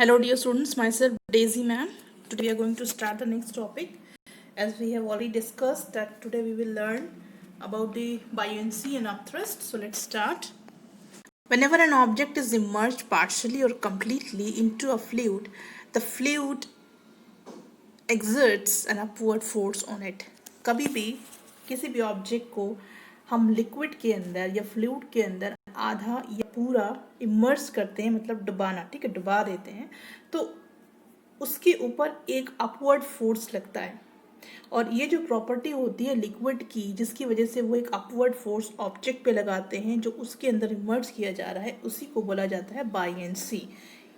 Hello dear students, myself Daisy ma'am. Today we are going to start the next topic. As we have already discussed that today we will learn about the buoyancy and upthrust. So let's start. Whenever an object is immersed partially or completely into a fluid, the fluid exerts an upward force on it. कभी भी किसी भी object को हम liquid के अंदर या fluid के अंदर आधा या पूरा इमर्स करते हैं, मतलब डुबाना, ठीक है, डुबा देते हैं, तो उसके ऊपर एक अपवर्ड फोर्स लगता है। और ये जो प्रॉपर्टी होती है लिक्विड की, जिसकी वजह से वो एक अपवर्ड फोर्स ऑब्जेक्ट पे लगाते हैं जो उसके अंदर इमर्स किया जा रहा है, उसी को बोला जाता है बायएंसी।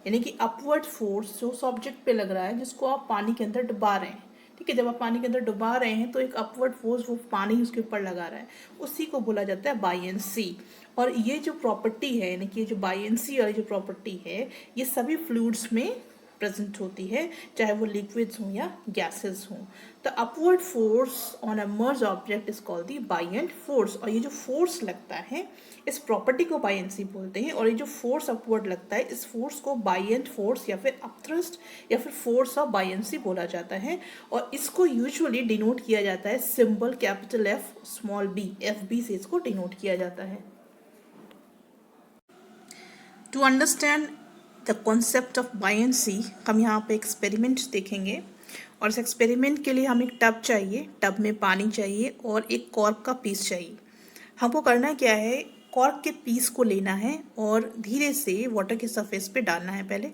यानी कि अपवर्ड फोर्स जो उस ऑब्जेक्ट पे लग रहा है जिसको आप पानी के अंदर डुबा रहे हैं, ठीक है। जब आप पानी के अंदर डुबा रहे हैं तो एक अपवर्ड फोर्स वो पानी उसके ऊपर लगा रहा है, उसी को बोला जाता है बायएंसी। और ये जो प्रॉपर्टी है, यानी कि ये जो बायएंसी वाली जो प्रॉपर्टी है, ये सभी फ्लूइड्स में प्रेजेंट होती है, चाहे वो लिक्विड्स हों या गैसेस हों। The upward force on a merged object is called the buoyant force. और ये जो फोर्स लगता है, इस प्रॉपर्टी को बायएंसी बोलते हैं। और ये जो फोर्स अपवर्ड लगता है, इस फोर्स को बायएंट फोर्स या फिर अपथ्रस्ट या फिर फोर्स ऑफ बायएंसी बोला जाता है। और इसको यूजुअली डिनोट किया जाता है symbol capital F small B, F B से इसको डिनोट किया जाता है। To understand the concept of buoyancy, हम यहाँ पे एक्सपेरिमेंट देखेंगे। और इस एक्सपेरिमेंट के लिए हमें एक टब चाहिए, टब में पानी चाहिए और एक कॉर्क का पीस चाहिए। हमको करना क्या है, कॉर्क के पीस को लेना है और धीरे से वाटर के सरफेस पे डालना है पहले।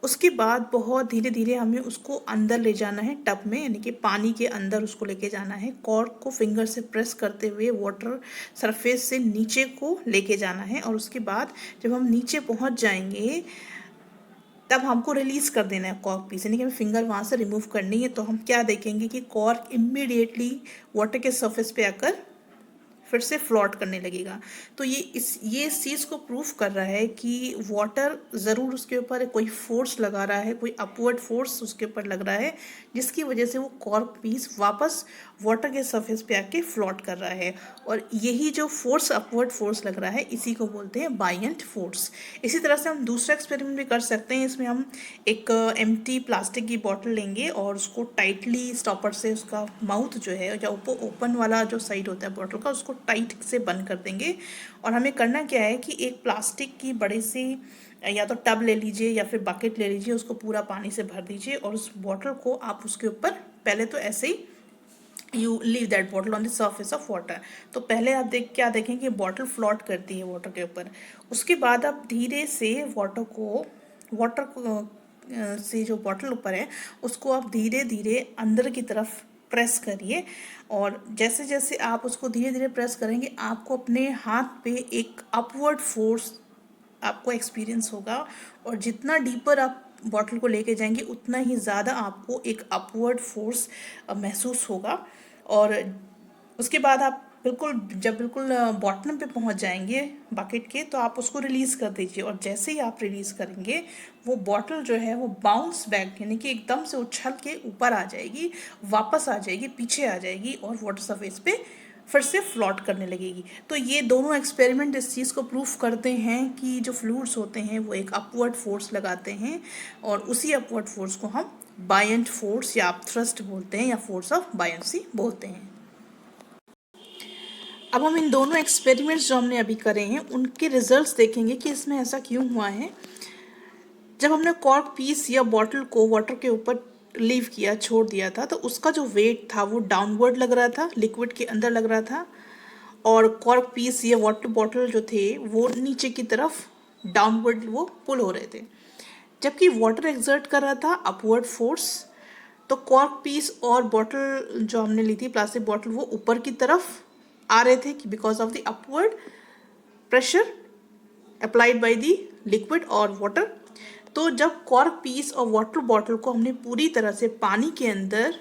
उसके बाद बहुत धीरे धीरे हमें उसको अंदर ले जाना है टब में, यानी कि पानी के अंदर उसको लेके जाना है। कॉर्क को फिंगर से प्रेस करते हुए वाटर सरफेस से नीचे को लेके जाना है। और उसके बाद जब हम नीचे पहुंच जाएंगे तब हमको रिलीज कर देना है कॉर्क पीस, यानी कि हमें फिंगर वहाँ से रिमूव करनी है। तो हम क्या देखेंगे कि कॉर्क इमीडिएटली वाटर के सरफेस पे आकर फिर से फ्लोट करने लगेगा। तो ये इस चीज़ को प्रूफ कर रहा है कि वाटर ज़रूर उसके ऊपर कोई फोर्स लगा रहा है, कोई अपवर्ड फोर्स उसके ऊपर लग रहा है, जिसकी वजह से वो कॉर्क पीस वापस वाटर के सरफेस पे आके फ्लोट कर रहा है। और यही जो फोर्स अपवर्ड फोर्स लग रहा है, इसी को बोलते हैं बायएंट फोर्स। इसी तरह से हम दूसरा एक्सपेरिमेंट भी कर सकते हैं। इसमें हम एक एम्प्टी प्लास्टिक की बॉटल लेंगे और उसको टाइटली स्टॉपर से उसका माउथ जो है या ओपन वाला जो साइड होता है बॉटल का, उसको टाइट से बंद कर देंगे। और हमें करना क्या है कि एक प्लास्टिक की बड़ी सी या तो टब ले लीजिए या फिर बकेट ले लीजिए, उसको पूरा पानी से भर दीजिए और उस बॉटल को आप उसके ऊपर पहले तो ऐसे ही you leave that bottle on the surface of water. तो पहले आप क्या देखें कि बॉटल फ्लोट करती है वाटर के ऊपर। उसके बाद आप धीरे से वाटर से जो बॉटल ऊपर है उसको आप धीरे धीरे अंदर की तरफ प्रेस करिए। और जैसे जैसे आप उसको धीरे धीरे प्रेस करेंगे, आपको अपने हाथ पे एक अपवर्ड फोर्स आपको एक्सपीरियंस होगा। और जितना डीपर आप बॉटल को लेके जाएंगे उतना ही ज़्यादा आपको एक अपवर्ड फोर्स महसूस होगा। और उसके बाद आप जब बिल्कुल बॉटम पे पहुंच जाएंगे बकेट के, तो आप उसको रिलीज़ कर दीजिए। और जैसे ही आप रिलीज़ करेंगे, वो बॉटल जो है वो बाउंस बैक, यानी कि एकदम से उछल के ऊपर आ जाएगी, वापस आ जाएगी, पीछे आ जाएगी और वाटर सरफेस पे फिर से फ्लोट करने लगेगी। तो ये दोनों एक्सपेरिमेंट इस चीज़ को प्रूफ करते हैं कि जो फ्लूइड्स होते हैं वो एक अपवर्ड फोर्स लगाते हैं, और उसी अपवर्ड फोर्स को हम बायएंट फोर्स या अपथ्रस्ट बोलते हैं या फोर्स ऑफ बायएंसी बोलते हैं। अब हम इन दोनों एक्सपेरिमेंट्स जो हमने अभी करे हैं उनके रिजल्ट्स देखेंगे कि इसमें ऐसा क्यों हुआ है। जब हमने कॉर्क पीस या बॉटल को वाटर के ऊपर लीव किया, छोड़ दिया था, तो उसका जो वेट था वो डाउनवर्ड लग रहा था, लिक्विड के अंदर लग रहा था। और कॉर्क पीस या वाटर बॉटल जो थे वो नीचे की तरफ डाउनवर्ड वो पुल हो रहे थे। जबकि वाटर एक्सर्ट कर रहा था अपवर्ड फोर्स, तो कॉर्क पीस और बॉटल जो हमने ली थी प्लास्टिक बॉटल, वो ऊपर की तरफ आ रहे थे because of the upward pressure applied by the liquid और वाटर। तो जब कॉर्क पीस और वाटर बॉटल को हमने पूरी तरह से पानी के अंदर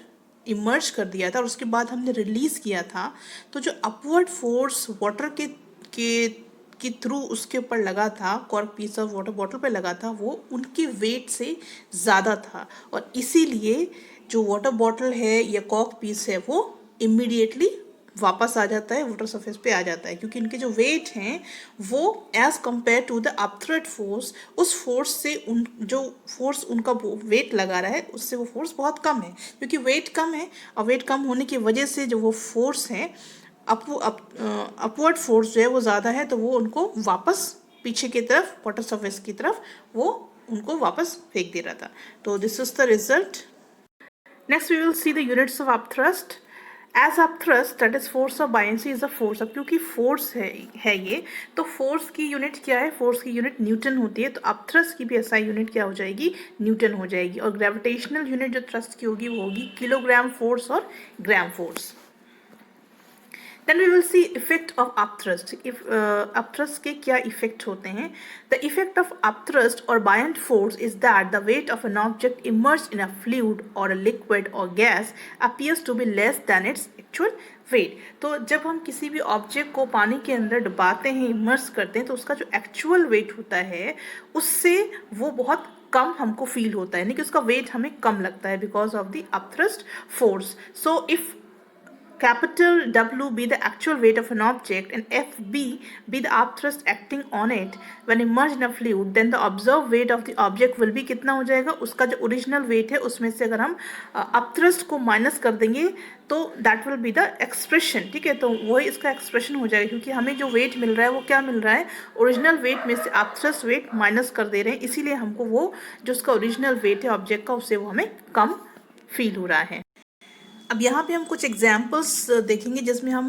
इमर्ज कर दिया था और उसके बाद हमने रिलीज किया था, तो जो अपवर्ड फोर्स वाटर के थ्रू उसके ऊपर लगा था, कॉर्क पीस और वाटर बॉटल पे लगा था, वो उनके वेट से ज़्यादा था। और इसीलिए जो वाटर बॉटल है या कॉर्क पीस है वो इमीडिएटली वापस आ जाता है, वाटर सरफेस पे आ जाता है, क्योंकि इनके जो वेट हैं वो as compare to the upthrust force, उस फोर्स से उन जो फोर्स उनका वेट लगा रहा है उससे वो फोर्स बहुत कम है, क्योंकि वेट कम है और वेट कम होने की वजह से जो वो फोर्स है अपवर्ड फोर्स जो है वो ज़्यादा है, तो वो उनको वापस पीछे की तरफ वाटर सरफेस की तरफ वो उनको वापस फेंक दे रहा था। तो this is the result. Next we will see the units of upthrust. As upthrust that is force of buoyancy is a force. अब क्योंकि फोर्स है ये, तो फोर्स की यूनिट क्या है, फोर्स की यूनिट न्यूटन होती है, तो अपथ्रस्ट की भी एसआई यूनिट क्या हो जाएगी, न्यूटन हो जाएगी। और ग्रेविटेशनल यूनिट जो थ्रस्ट की होगी वो होगी किलोग्राम फोर्स और gram force. Then we will see effect of upthrust. If upthrust के क्या effect होते हैं? The effect of upthrust or buoyant force is that the weight of an object immersed in a fluid or a liquid or gas appears to be less than its actual weight. तो जब हम किसी भी object को पानी के अंदर डुबाते हैं, इमर्स करते हैं, तो उसका जो एक्चुअल वेट होता है उससे वो बहुत कम हमको फील होता है, यानी कि उसका वेट हमें कम लगता है because of the upthrust force. So if capital W be the actual weight of an object and FB be the upthrust acting on it when immersed in a fluid, then the observed weight of the object will be कितना हो जाएगा, उसका जो original wait है उसमें से अगर हम अपथ्रस्ट को माइनस कर देंगे तो that will be the expression. ठीक है, तो वही इसका एक्सप्रेशन हो जाएगा, क्योंकि हमें जो वेट मिल रहा है वो क्या मिल रहा है, ओरिजिनल वेट में से अपथ्रस्ट वेट माइनस कर दे रहे हैं, इसीलिए हमको वो जो उसका ओरिजिनल वेट है ऑब्जेक्ट का उससे वो हमें कम फील हो रहा है. अब यहाँ पे हम कुछ एग्जाम्पल्स देखेंगे जिसमें हम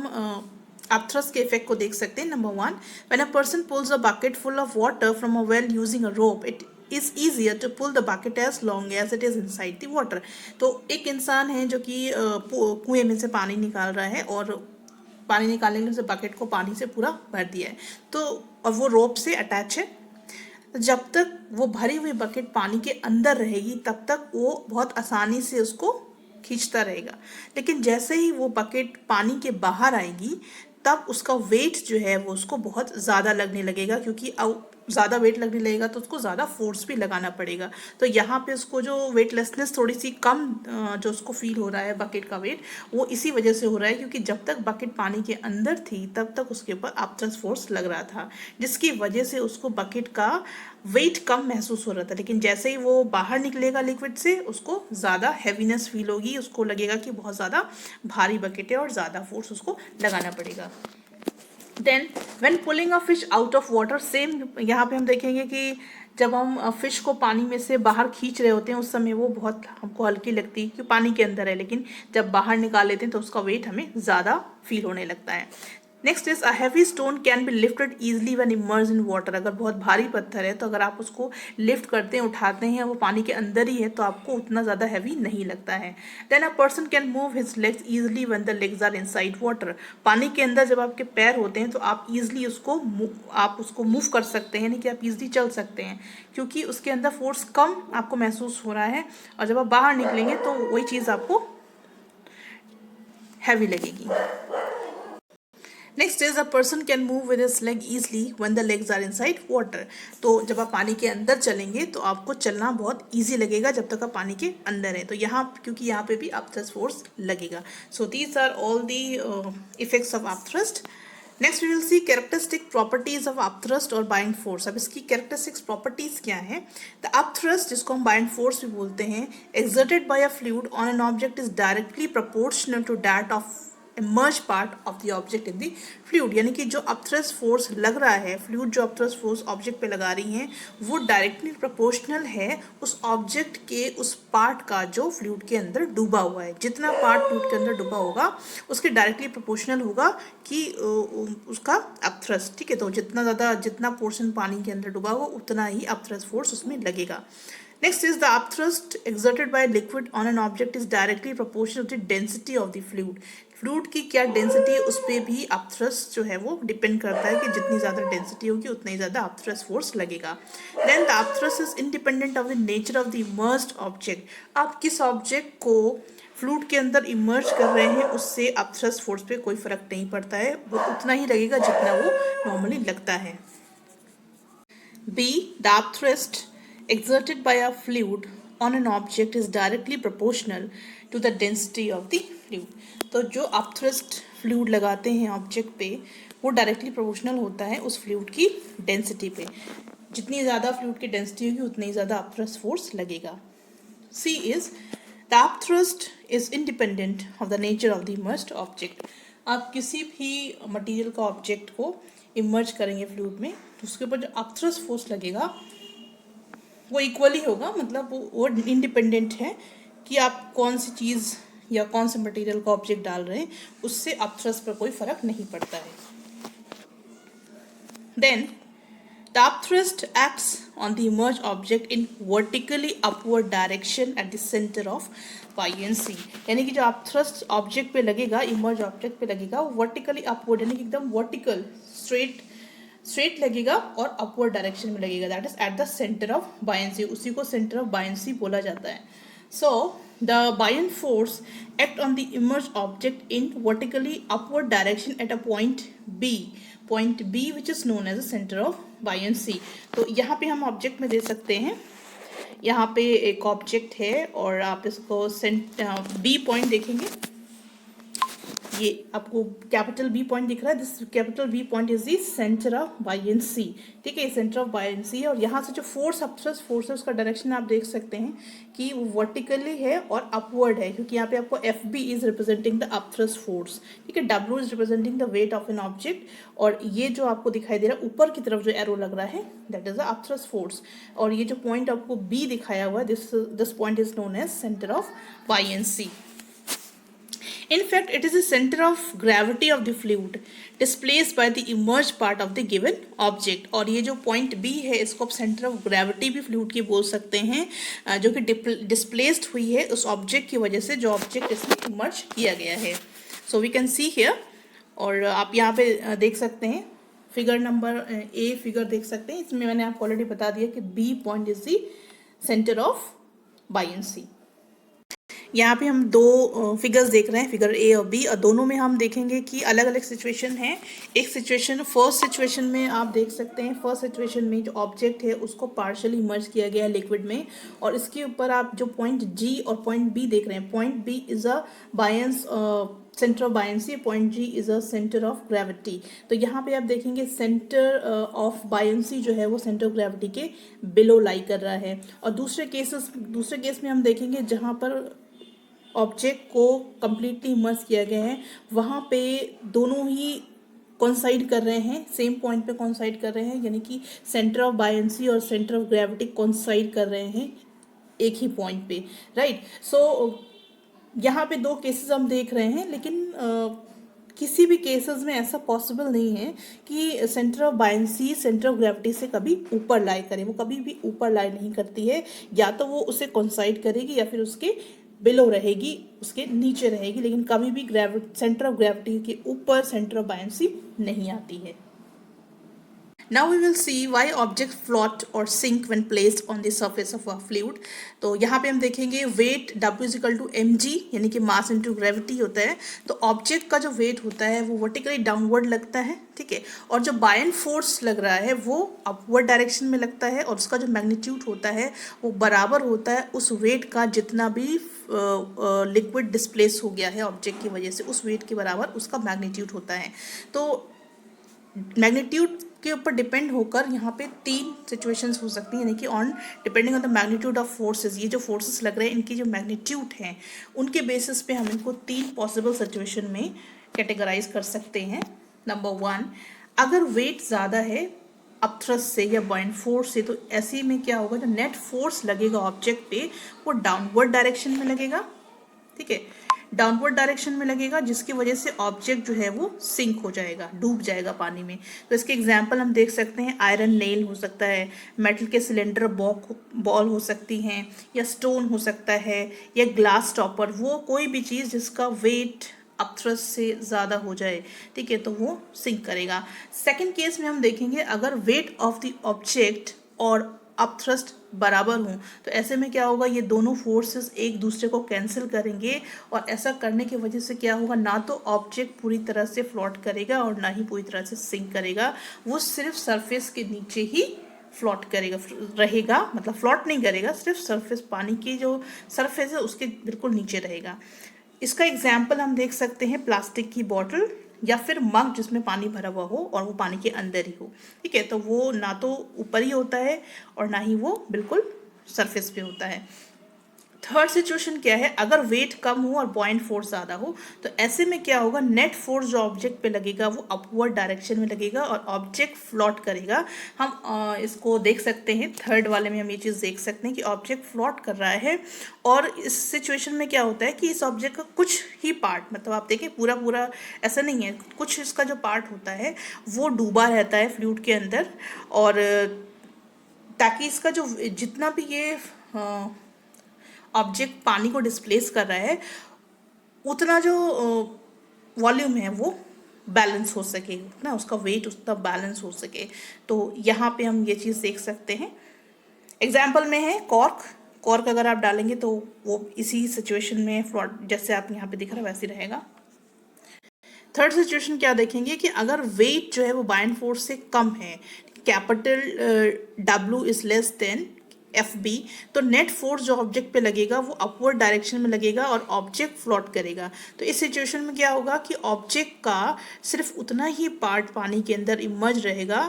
अपथ्रस्ट के इफेक्ट को देख सकते हैं. Number 1, when a person pulls a bucket full of water from a well using a rope, it is easier to pull the bucket as long as it is inside the water. तो एक इंसान है जो कि कुएं में से पानी निकाल रहा है और पानी निकालने के लिए उसे बकेट को पानी से पूरा भर दिया है, तो और वो रोप से अटैच है. जब तक वो भरी हुई बकेट पानी के अंदर रहेगी तब तक वो बहुत आसानी से उसको खींचता रहेगा, लेकिन जैसे ही वो बकेट पानी के बाहर आएगी तब उसका वेट जो है वो उसको बहुत ज़्यादा लगने लगेगा, क्योंकि अब ज़्यादा वेट लगने लगेगा तो उसको ज़्यादा फोर्स भी लगाना पड़ेगा. तो यहाँ पे उसको जो वेटलेसनेस थोड़ी सी कम जो उसको फील हो रहा है बकेट का वेट, वो इसी वजह से हो रहा है क्योंकि जब तक बकेट पानी के अंदर थी तब तक उसके ऊपर अपथ्रस्ट फोर्स लग रहा था, जिसकी वजह से उसको बकेट का वेट कम महसूस हो रहा था. लेकिन जैसे ही वो बाहर निकलेगा लिक्विड से उसको ज़्यादा हैवीनेस फील होगी, उसको लगेगा कि बहुत ज़्यादा भारी बकेट है और ज़्यादा फोर्स उसको लगाना पड़ेगा. Then when pulling a fish out of water, same यहाँ पे हम देखेंगे कि जब हम फिश को पानी में से बाहर खींच रहे होते हैं उस समय वो बहुत हमको हल्की लगती है क्योंकि पानी के अंदर है, लेकिन जब बाहर निकाल लेते हैं तो उसका वेट हमें ज़्यादा फील होने लगता है. Next is a heavy stone can be lifted easily when emerge in water. अगर बहुत भारी पत्थर है तो अगर आप उसको लिफ्ट करते हैं, उठाते हैं, वो पानी के अंदर ही है तो आपको उतना ज़्यादा हैवी नहीं लगता है. Then a person can move his legs easily when the legs are inside water. पानी के अंदर जब आपके पैर होते हैं तो आप ईजिली उसको मूव कर सकते हैं, यानी कि आप ईजिली चल सकते हैं क्योंकि उसके अंदर फोर्स कम आपको महसूस हो रहा है, और जब आप बाहर निकलेंगे तो वही चीज़ आपको हैवी लगेगी. Next is a person can move with his leg easily when the legs are inside water. तो जब आप पानी के अंदर चलेंगे तो आपको चलना बहुत ईजी लगेगा जब तक आप पानी के अंदर है, तो यहाँ क्योंकि यहाँ पे भी अपथ्रस्ट फोर्स लगेगा. So these are all the effects of upthrust. Next we will see characteristic properties of upthrust और बाइंड फोर्स. अब इसकी कैरेक्टरिस्टिक्स प्रॉपर्टीज क्या है. द अपथ्रस्ट, जिसको हम बाइंड फोर्स भी बोलते हैं, exerted by a fluid on an object is directly proportional to that of immerse part of the object in the fluid. यानी कि जो अपथ्रस्ट फोर्स लग रहा है, फ्लूइड जो अपथ्रस्ट फोर्स ऑब्जेक्ट पे लगा रही है वो डायरेक्टली प्रोपोर्शनल है उस ऑब्जेक्ट के उस पार्ट का जो फ्लूइड के अंदर डूबा हुआ है. जितना पार्ट फ्लूइड के अंदर डूबा होगा उसके डायरेक्टली प्रोपोर्शनल होगा कि उसका अपथ्रस्ट. ठीक है, तो जितना पोर्शन पानी के अंदर डूबा होगा उतना ही अपथ्रस्ट फोर्स उसमें लगेगा. Next is the upthrust exerted by a liquid on an object is directly proportional to the density of the fluid. Fluid की क्या डेंसिटी है उस पर भी अपथ्रस्ट जो है वो डिपेंड करता है कि जितनी ज़्यादा डेंसिटी होगी उतना ही ज़्यादा अपथ्रस्ट फोर्स लगेगा. Then the upthrust is independent of the nature of the immersed object. आप किस ऑब्जेक्ट को फ्लूइड के अंदर इमर्ज कर रहे हैं उससे अपथ्रस्ट फोर्स पे कोई फर्क नहीं पड़ता है, वो उतना ही लगेगा जितना वो नॉर्मली लगता है. B. The upthrust exerted by a fluid on an object is directly proportional to the density of the fluid. तो जो अपथ्रस्ट फ्लूइड लगाते हैं ऑब्जेक्ट पे वो डायरेक्टली प्रोपोर्शनल होता है उस फ्लूइड की डेंसिटी पे। जितनी ज़्यादा फ्लूइड की डेंसिटी होगी उतनी ज़्यादा अपथ्रस्ट फोर्स लगेगा। C is the upthrust is independent of the nature of the immersed object। आप किसी भी मटेरियल का ऑब्जेक्ट को इमर्ज करेंगे फ्लूइड में तो उसके ऊपर जो अपथ्रस्ट फोर्स लगेगा वो इक्वली होगा, मतलब वो इंडिपेंडेंट है कि आप कौन सी चीज़ या कौन से मटेरियल का ऑब्जेक्ट डाल रहे हैं, उससे अपथ्रस्ट पर कोई फर्क नहीं पड़ता है। Then the upthrust acts on the emerged object in vertically upward direction at the center of buoyancy। यानी कि जो upthrust ऑब्जेक्ट पे लगेगा, इमर्ज ऑब्जेक्ट पे लगेगा, वो वर्टिकली अपवर्ड यानी कि एकदम वर्टिकल स्ट्रेट लगेगा और अपवर्ड डायरेक्शन में लगेगा, that is at the centre of buoyancy. उसी को सेंटर ऑफ बायंसी बोला जाता है। So the buoyant force act on the immerse object in vertically upward direction at a point B which is known as a centre of buoyancy. तो यहाँ पे हम object में दे सकते हैं, यहाँ पे एक ऑब्जेक्ट है और आप इसको बी पॉइंट देखेंगे, ये आपको कैपिटल बी पॉइंट दिख रहा है, this capital B point is the centre of buoyancy. ठीक है, सेंटर ऑफ बायंसी है और यहाँ से जो अपथ्रस्ट फोर्स है उसका डायरेक्शन आप देख सकते हैं कि वो वर्टिकली है और अपवर्ड है, क्योंकि यहाँ पे आपको F B is representing the upthrust force. ठीक है, W is representing the weight of an object और ये जो आपको दिखाई दे रहा है ऊपर की तरफ जो एरो लग रहा है that is the upthrust force. और ये जो पॉइंट आपको बी दिखाया हुआ है this point is known as centre of buoyancy. In fact, it is the center of gravity of the fluid displaced by the emerged part of the given object। और ये जो पॉइंट B है इसको आप centre of gravity भी fluid की बोल सकते हैं, जो कि डिस्प्लेस्ड हुई है उस ऑब्जेक्ट की वजह से जो ऑब्जेक्ट इसमें इमर्ज किया गया है। So we can see here, और आप यहाँ पे देख सकते हैं फिगर नंबर A फिगर देख सकते हैं, इसमें मैंने आपको ऑलरेडी बता दिया कि B point is the centre of buoyancy. यहाँ पे हम दो फिगर्स देख रहे हैं, फिगर ए और बी, और दोनों में हम देखेंगे कि अलग अलग सिचुएशन है। एक सिचुएशन फर्स्ट सिचुएशन में आप देख सकते हैं, फर्स्ट सिचुएशन में जो ऑब्जेक्ट है उसको पार्शियली इमर्ज किया गया है लिक्विड में, और इसके ऊपर आप जो पॉइंट जी और पॉइंट बी देख रहे हैं, point B is a buoyant centre of buoyancy, point G is a centre of gravity. तो यहाँ पे आप देखेंगे सेंटर ऑफ बायंसी जो है वो सेंटर ऑफ ग्रेविटी के बिलो लाई कर रहा है। और दूसरे केस में हम देखेंगे जहाँ पर ऑब्जेक्ट को कम्प्लीटली इमर्ज किया गया है, वहाँ पे दोनों ही कॉन्साइड कर रहे हैं, सेम पॉइंट पे कॉन्साइड कर रहे हैं, यानी कि सेंटर ऑफ बायंसी और सेंटर ऑफ ग्रेविटी कॉन्साइड कर रहे हैं एक ही पॉइंट पे, राइट। सो यहाँ पे दो केसेस हम देख रहे हैं, लेकिन किसी भी केसेस में ऐसा पॉसिबल नहीं है कि centre of buoyancy centre of gravity से कभी ऊपर लाई करे, वो कभी भी ऊपर लाई नहीं करती है, या तो वो उसे कॉन्साइड करेगी या फिर उसके बिलो रहेगी, उसके नीचे रहेगी, लेकिन कभी भी सेंटर ऑफ ग्रेविटी के ऊपर सेंटर ऑफ बायंसी नहीं आती है। Now we will see why objects float or sink when placed on the surface of a fluid। तो यहाँ पे हम देखेंगे weight W is equal to mg, यानी कि मास इंटू ग्रेविटी होता है। तो ऑब्जेक्ट का जो वेट होता है वो वर्टिकली डाउनवर्ड लगता है, ठीक है, और जो बायन फोर्स लग रहा है वो अपवर्ड डायरेक्शन में लगता है, और उसका जो मैग्नीट्यूड होता है वो बराबर होता है उस वेट का जितना भी लिक्विड डिस्प्लेस हो गया है ऑब्जेक्ट की वजह से, उस वेट के बराबर उसका मैग्नीट्यूड होता है। तो मैग्नीट्यूड के ऊपर डिपेंड होकर यहाँ पे तीन सिचुएशंस हो सकती हैं, यानी कि on depending on the magnitude of forces, ये जो फोर्सेस लग रहे हैं इनकी जो मैग्नीट्यूड हैं उनके बेसिस पे हम इनको तीन पॉसिबल सिचुएशन में कैटेगराइज कर सकते हैं। नंबर 1, अगर वेट ज़्यादा है अपथ्रस्ट से या बायन फोर्स से, तो ऐसे में क्या होगा, जो नेट फोर्स लगेगा ऑब्जेक्ट पे वो डाउनवर्ड डायरेक्शन में लगेगा, ठीक है, डाउनवर्ड डायरेक्शन में लगेगा, जिसकी वजह से ऑब्जेक्ट जो है वो सिंक हो जाएगा, डूब जाएगा पानी में। तो इसके एग्जांपल हम देख सकते हैं, आयरन नेल हो सकता है, मेटल के सिलेंडर बॉल हो सकती हैं, या स्टोन हो सकता है, या ग्लास टॉपर, वो कोई भी चीज़ जिसका वेट अपथ्रस्ट से ज़्यादा हो जाए, ठीक है, तो वो सिंक करेगा। सेकेंड केस में हम देखेंगे, अगर वेट ऑफ द ऑब्जेक्ट और अपथ्रस्ट बराबर हों, तो ऐसे में क्या होगा, ये दोनों फोर्सेस एक दूसरे को कैंसिल करेंगे, और ऐसा करने की वजह से क्या होगा, ना तो ऑब्जेक्ट पूरी तरह से फ्लोट करेगा और ना ही पूरी तरह से सिंक करेगा, वो सिर्फ सरफेस के नीचे ही फ्लोट करेगा रहेगा, मतलब फ्लोट नहीं करेगा, सिर्फ सरफेस, पानी की जो सरफेस है उसके बिल्कुल नीचे रहेगा। इसका एग्जाम्पल हम देख सकते हैं प्लास्टिक की बॉटल या फिर मग जिसमें पानी भरा हुआ हो और वो पानी के अंदर ही हो, ठीक है। तो वो ना तो ऊपर ही होता है और ना ही वो बिल्कुल सरफेस पे होता है। थर्ड सिचुएशन क्या है, अगर वेट कम हो और बॉइंट फोर्स ज़्यादा हो तो ऐसे में क्या होगा, नेट फोर्स जो ऑब्जेक्ट पे लगेगा वो अपवर्ड डायरेक्शन में लगेगा और ऑब्जेक्ट फ्लोट करेगा। हम इसको देख सकते हैं, थर्ड वाले में हम ये चीज़ देख सकते हैं कि ऑब्जेक्ट फ्लोट कर रहा है और इस सिचुएशन में क्या होता है कि इस ऑब्जेक्ट का कुछ ही पार्ट, मतलब आप देखें पूरा पूरा ऐसा नहीं है, कुछ इसका जो पार्ट होता है वो डूबा रहता है फ्लूइड के अंदर, और ताकि इसका जो जितना भी ये ऑब्जेक्ट पानी को डिस्प्लेस कर रहा है उतना जो वॉल्यूम है वो बैलेंस हो सके, उतना उसका वेट उतना बैलेंस हो सके। तो यहाँ पे हम ये चीज़ देख सकते हैं। एग्जाम्पल में है कॉर्क। कॉर्क अगर आप डालेंगे तो वो इसी सिचुएशन में फ्लोट, जैसे आप यहाँ पे दिख रहा है वैसे रहेगा। थर्ड सिचुएशन क्या देखेंगे कि अगर वेट जो है वो बाइंड फोर्स से कम है, capital W is less than FB, तो नेट फोर्स जो ऑब्जेक्ट पे लगेगा वो अपवर्ड डायरेक्शन में लगेगा और ऑब्जेक्ट फ्लोट करेगा। तो इस सिचुएशन में क्या होगा कि ऑब्जेक्ट का सिर्फ उतना ही पार्ट पानी के अंदर इमर्ज रहेगा,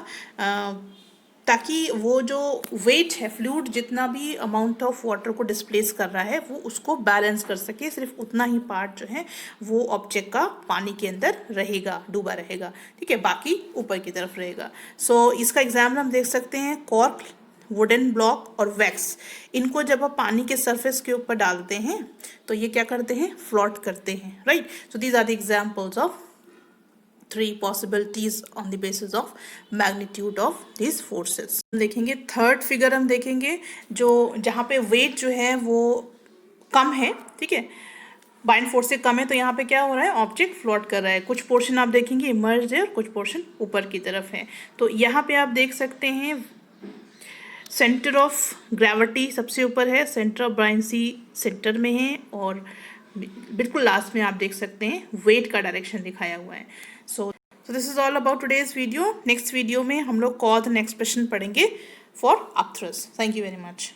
ताकि वो जो वेट है, फ्लूइड जितना भी अमाउंट ऑफ वाटर को डिस्प्लेस कर रहा है वो उसको बैलेंस कर सके, सिर्फ उतना ही पार्ट जो है वो ऑब्जेक्ट का पानी के अंदर रहेगा, डूबा रहेगा, ठीक है, बाकी ऊपर की तरफ रहेगा। सो इसका एग्जाम्पल हम देख सकते हैं कॉर्क, वुडन ब्लॉक और वैक्स। इनको जब आप पानी के सरफेस के ऊपर डालते हैं तो ये क्या करते हैं, फ्लोट करते हैं, right. So these are the examples of 3 possibilities on the basis of magnitude of these forces। हम देखेंगे थर्ड फिगर, हम देखेंगे जो जहाँ पे वेट जो है वो कम है, ठीक है, बाइंड फोर्स से कम है, तो यहाँ पे क्या हो रहा है, ऑब्जेक्ट फ्लोट कर रहा है। कुछ पोर्शन आप देखेंगे इमर्ज है और कुछ पोर्शन ऊपर की तरफ है। तो यहाँ पे आप देख सकते हैं सेंटर ऑफ ग्रेविटी सबसे ऊपर है, सेंटर ऑफ बायंसी सेंटर में है और बिल्कुल लास्ट में आप देख सकते हैं वेट का डायरेक्शन दिखाया हुआ है। So this is all about today's video. Next video में हम लोग कॉज एंड एक्सप्रेशन पढ़ेंगे for upthrust. Thank you very much.